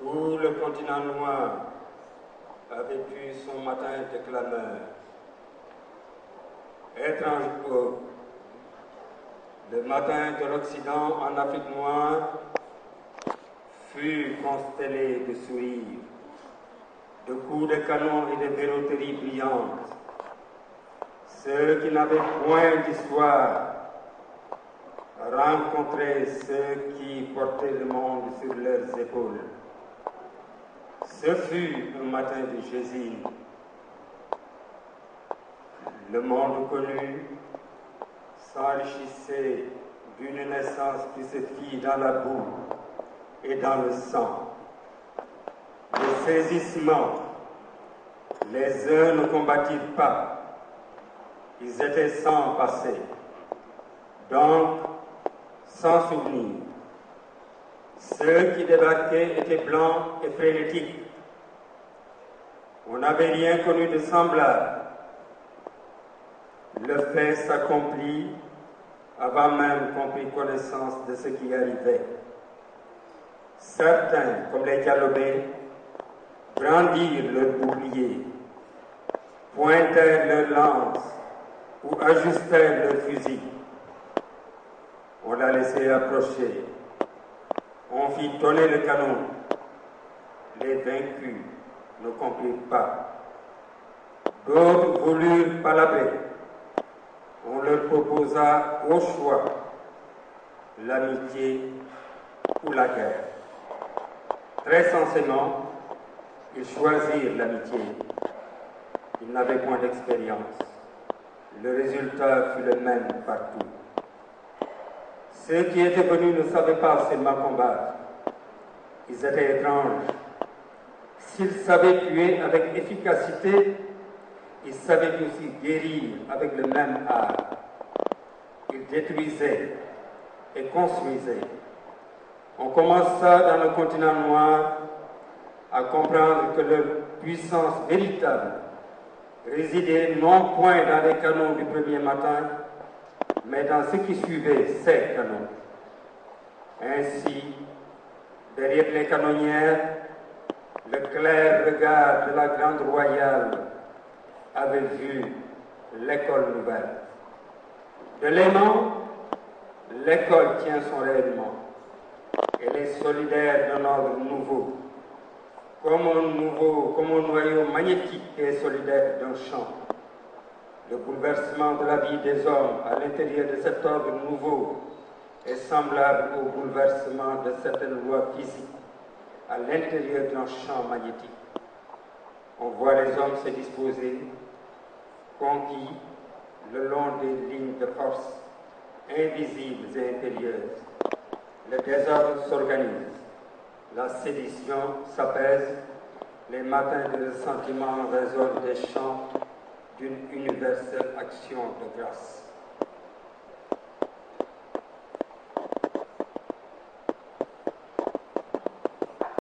Tout le continent noir a vécu son matin de clameur. Étrange peuple, le matin de l'Occident en Afrique noire fut constellé de sourires, de coups de canon et de verroteries brillantes. Ceux qui n'avaient point d'histoire rencontraient ceux qui portaient le monde sur leurs épaules. Ce fut un matin de Jésus. Le monde connu s'enrichissait d'une naissance qui se fit dans la boue et dans le sang. Le saisissement, les uns ne combattirent pas, ils étaient sans passé, donc sans souvenir. Ceux qui débarquaient étaient blancs et frénétiques. On n'avait rien connu de semblable. Le fait s'accomplit avant même qu'on prit connaissance de ce qui arrivait. Certains, comme les Dialobés, brandirent leurs boucliers, pointèrent leurs lances ou ajustèrent leurs fusils. On l'a laissé approcher. On fit tonner le canon. Les vaincus ne comprirent pas. D'autres voulurent palabrer. On leur proposa au choix l'amitié ou la guerre. Très sensément, ils choisirent l'amitié. Ils n'avaient point d'expérience. Le résultat fut le même partout. Ceux qui étaient venus ne savaient pas seulement combattre. Ils étaient étranges. S'ils savaient tuer avec efficacité, ils savaient aussi guérir avec le même art. Ils détruisaient et construisaient. On commença dans le continent noir à comprendre que leur puissance véritable résidait non point dans les canons du premier matin, mais dans ce qui suivait ces canons. Ainsi, derrière les canonnières, le clair regard de la Grande Royale avait vu l'école nouvelle. De l'aimant, l'école tient son rayonnement. Elle est solidaire d'un ordre nouveau, comme un noyau magnétique qui est solidaire d'un champ. Le bouleversement de la vie des hommes à l'intérieur de cet ordre nouveau est semblable au bouleversement de certaines lois physiques à l'intérieur d'un champ magnétique. On voit les hommes se disposer, conquis, le long des lignes de force, invisibles et impérieuses. Le désordre s'organise, la sédition s'apaise, les matins de ressentiment résonnent des chants d'une universelle action de grâce.